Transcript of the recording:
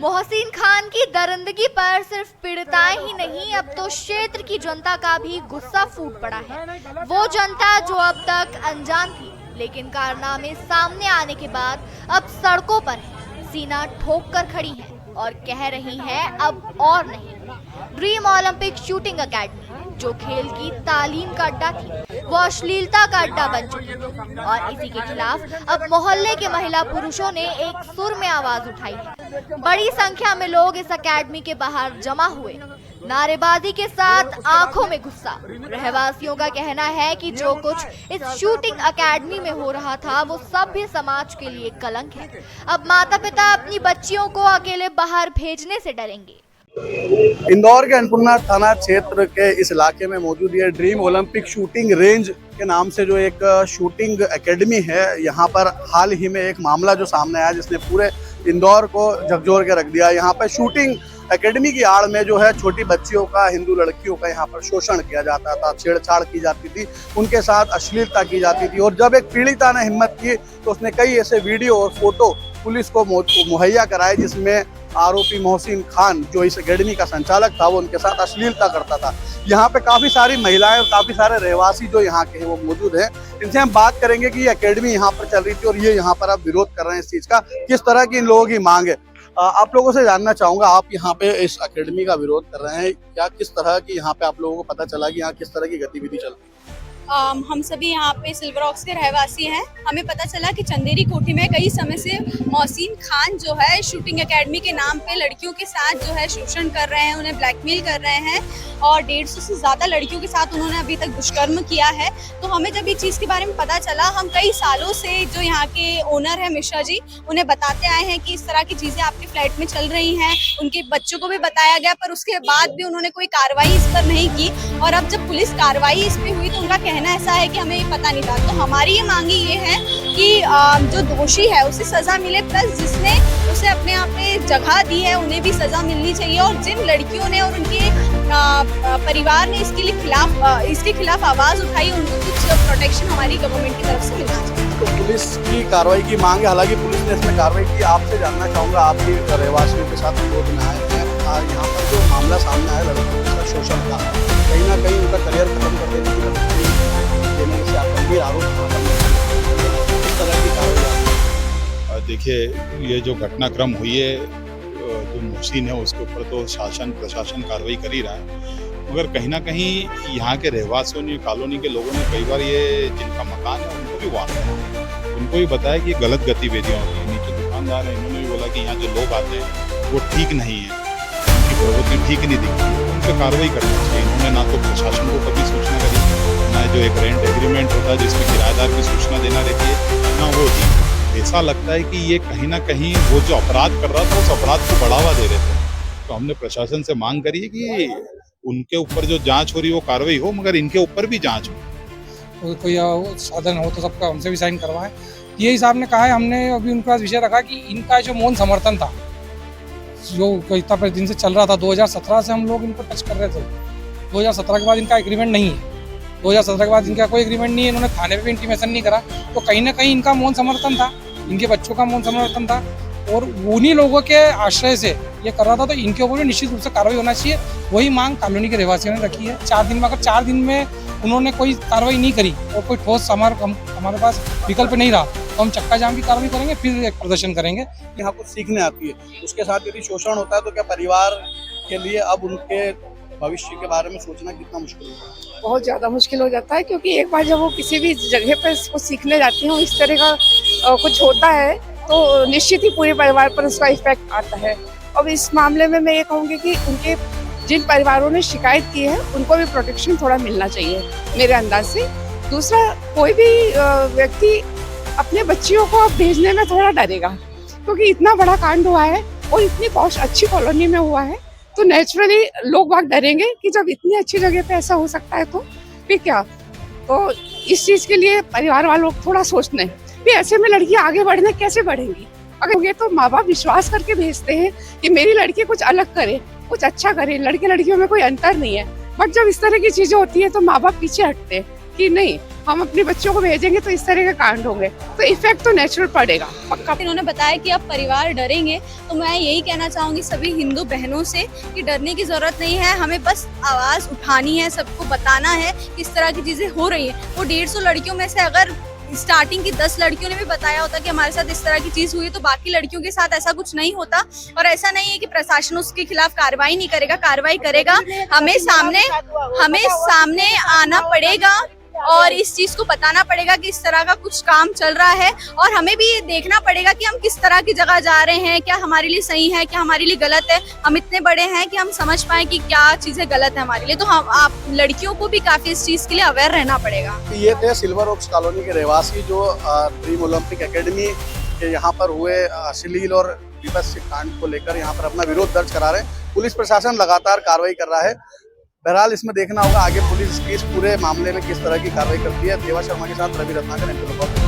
मोहसिन खान की दरिंदगी पर सिर्फ पीड़िताएं ही नहीं, अब तो क्षेत्र की जनता का भी गुस्सा फूट पड़ा है। वो जनता जो अब तक अनजान थी, लेकिन कारनामे सामने आने के बाद अब सड़कों पर है, सीना ठोक कर खड़ी है और कह रही है अब और नहीं। ड्रीम ओलंपिक शूटिंग एकेडमी जो खेल की तालीम का अड्डा थी, वो अश्लीलता का अड्डा बन चुकी है और इसी के खिलाफ अब मोहल्ले के महिला पुरुषों ने एक सुर में आवाज उठाई है। बड़ी संख्या में लोग इस एकेडमी के बाहर जमा हुए, नारेबाजी के साथ आंखों में गुस्सा। रहवासियों का कहना है कि जो कुछ इस शूटिंग एकेडमी में हो रहा था वो सभ्य समाज के लिए कलंक है। अब माता पिता अपनी बच्चियों को अकेले बाहर भेजने से डरेंगे। इंदौर के अन्नपूर्णा थाना क्षेत्र के इस इलाके में मौजूद ये ड्रीम ओलंपिक शूटिंग रेंज के नाम से जो एक शूटिंग एकेडमी है, यहाँ पर हाल ही में एक मामला जो सामने आया जिसने पूरे इंदौर को झकझोर के रख दिया। यहाँ पर शूटिंग एकेडमी की आड़ में जो है छोटी बच्चियों का, हिंदू लड़कियों का यहाँ पर शोषण किया जाता था, छेड़छाड़ की जाती थी, उनके साथ अश्लीलता की जाती थी। और जब एक पीड़िता ने हिम्मत की तो उसने कई ऐसे वीडियो और फोटो पुलिस को मुहैया कराए जिसमें आरोपी मोहसिन खान जो इस एकेडमी का संचालक था वो उनके साथ अश्लीलता करता था। यहाँ पे काफी सारी महिलाएं और काफी सारे रहवासी जो यहाँ के हैं वो मौजूद हैं। इनसे हम बात करेंगे कि ये एकेडमी यहाँ पर चल रही थी और ये यहाँ पर अब विरोध कर रहे हैं इस चीज का, किस तरह की इन लोगों की मांग है। आप लोगों से जानना चाहूंगा, आप यहाँ पे इस एकेडमी का विरोध कर रहे हैं, क्या किस तरह की यहाँ पे आप लोगों को पता चला कि यहाँ किस तरह की गतिविधि चल रही है? हम सभी यहाँ पे सिल्वर रॉक्स के रहवासी हैं। हमें पता चला कि चंदेरी कोठी में कई समय से मोहसिन खान जो है शूटिंग एकेडमी के नाम पे लड़कियों के साथ जो है शोषण कर रहे हैं, उन्हें ब्लैकमेल कर रहे हैं और 150 से ज़्यादा लड़कियों के साथ उन्होंने अभी तक दुष्कर्म किया है। तो हमें जब ये चीज़ के बारे में पता चला, हम कई सालों से जो यहाँ के ओनर है मिश्रा जी, उन्हें बताते आए हैं कि इस तरह की चीज़ें आपके फ्लैट में चल रही हैं। उनके बच्चों को भी बताया गया, पर उसके बाद भी उन्होंने कोई कार्रवाई इस पर नहीं की। और अब जब पुलिस कार्रवाई इस पर हुई तो उनका कहना ऐसा है कि हमें ये पता नहीं था। तो हमारी ये मांगी ये है कि जो दोषी है उसे सजा मिले, प्लस जिसने उसे अपने आप पे जगह दी है उन्हें भी सजा मिलनी चाहिए। और जिन लड़कियों ने और उनके परिवार ने इसके खिलाफ आवाज उठाई, उनको कुछ प्रोटेक्शन हमारी गवर्नमेंट की तरफ से मिलना चाहिए। तो पुलिस की कार्रवाई की मांग है, हालांकि पुलिस ने इसमें कार्रवाई की। आपसे जानना चाहूंगा, आप भी रहवासियों के साथ विरोध में आए हैं, यहाँ पर जो मामला सामने आया लड़कियों का शोषण का, कहीं ना कहीं उनका करियर खत्म कर देने की से आप गंभीर आरोप। देखिए, ये जो घटनाक्रम हुई है, जो मोहसिन है उसके ऊपर तो शासन प्रशासन कार्रवाई कर ही रहा है, मगर कहीं ना कहीं यहाँ के रहवासियों ने, कॉलोनी के लोगों ने कई बार ये जिनका मकान है उनको भी वार्न किया, उनको भी बताया कि गलत गतिविधियाँ होती हैं। नीचे दुकानदार है, इन्होंने भी बोला कि यहाँ जो लोग आते हैं वो ठीक नहीं है, उनकी प्रवृत्ति ठीक नहीं दिखती है, उन पर कार्रवाई करनी चाहिए। इन्होंने ना तो प्रशासन को कभी सूचना करी, ना जो एक रेंट एग्रीमेंट होता है जिसमें किराएदार की सूचना देना रहती है, ना वो दी। ऐसा लगता है कि ये कहीं ना कहीं वो जो अपराध कर रहा था उस अपराध को बढ़ावा दे रहे थे। तो हमने प्रशासन से मांग करी है कि उनके ऊपर जो जांच हो रही है वो कार्रवाई हो, मगर इनके ऊपर भी जांच हो। कोई साधन हो तो सबका हमसे भी साइन करवाएं। ये साहब ने कहा है, हमने अभी उनके पास विषय रखा कि इनका जो मौन समर्थन था जो इतना दिन से चल रहा था, 2017 से हम लोग इनको टच कर रहे थे। 2017 के बाद इनका एग्रीमेंट नहीं है, 2017 के बाद इनका कोई एग्रीमेंट नहीं है, इन्होंने थाने पे भी इंटीमेशन नहीं करा। तो कहीं ना कहीं इनका मौन समर्थन था, इनके बच्चों का मौन समर्थन था और उन्हीं लोगों के आश्रय से ये कर रहा था। तो इनके ऊपर भी निश्चित रूप से कार्रवाई होना चाहिए। वही मांग कॉलोनी के रहवासियों ने रखी है। 4 दिन में, अगर 4 दिन में उन्होंने कोई कार्रवाई नहीं करी और कोई ठोस हमारे पास विकल्प नहीं रहा तो हम चक्का जाम की कार्रवाई करेंगे, फिर एक प्रदर्शन करेंगे। यहाँ कुछ सीखने आती है, उसके साथ यदि शोषण होता है तो क्या परिवार के लिए अब उनके भविष्य के बारे में सोचना कितना मुश्किल होता है? बहुत ज़्यादा मुश्किल हो जाता है, क्योंकि एक बार जब वो किसी भी जगह पर इसको सीखने जाती हैं, इस तरह का कुछ होता है तो निश्चित ही पूरे परिवार पर उसका इफेक्ट आता है। अब इस मामले में मैं ये कहूँगी कि उनके जिन परिवारों ने शिकायत की है उनको भी प्रोटेक्शन थोड़ा मिलना चाहिए मेरे अंदाज से। दूसरा, कोई भी व्यक्ति अपने बच्चियों को भेजने में थोड़ा डरेगा, क्योंकि इतना बड़ा कांड हुआ है और इतनी पॉश अच्छी कॉलोनी में हुआ है, तो नेचुरली लोग बाग डरेंगे कि जब इतनी अच्छी जगह पे ऐसा हो सकता है तो फिर क्या। तो इस चीज़ के लिए परिवार वालों को थोड़ा सोचना है कि ऐसे में लड़कियां आगे बढ़ने कैसे बढ़ेंगी। अगर ये तो माँ बाप विश्वास करके भेजते हैं कि मेरी लड़की कुछ अलग करे, कुछ अच्छा करे, लड़के लड़कियों में कोई अंतर नहीं है। बट जब इस तरह की चीज़ें होती है तो माँ बाप पीछे हटते हैं कि नहीं हम अपने बच्चों को भेजेंगे तो इस तरह के कांड होंगे, तो इफेक्ट तो नेचुरल पड़ेगा पक्का। इन्होंने बताया कि अब परिवार डरेंगे, तो मैं यही कहना चाहूंगी सभी हिंदू बहनों से कि डरने की जरूरत नहीं है, हमें बस आवाज उठानी है, सबको बताना है कि इस तरह की चीजें हो रही है। वो 150 लड़कियों में से अगर स्टार्टिंग की 10 लड़कियों ने भी बताया होता कि हमारे साथ इस तरह की चीज हुई, तो बाकी लड़कियों के साथ ऐसा कुछ नहीं होता। और ऐसा नहीं है कि प्रशासन उसके खिलाफ कार्रवाई नहीं करेगा, कार्रवाई करेगा। हमें सामने आना पड़ेगा और इस चीज को बताना पड़ेगा कि इस तरह का कुछ काम चल रहा है, और हमें भी ये देखना पड़ेगा कि हम किस तरह की जगह जा रहे हैं, क्या हमारे लिए सही है, क्या हमारे लिए गलत है। हम इतने बड़े हैं कि हम समझ पाए कि क्या चीजें गलत है हमारे लिए, तो हम आप लड़कियों को भी काफी इस चीज के लिए अवेयर रहना पड़ेगा। ये थे सिल्वर ओक्स कॉलोनी के रहवासी जो ड्रीम ओलंपिक एकेडमी के यहाँ पर हुए अश्लील और विभत्स कांड को लेकर यहाँ पर अपना विरोध दर्ज करा रहे हैं। पुलिस प्रशासन लगातार कार्रवाई कर रहा है। बहरहाल इसमें देखना होगा आगे पुलिस इस पूरे मामले में किस तरह की कार्रवाई करती है। देवा शर्मा के साथ रवि रत्नाकर।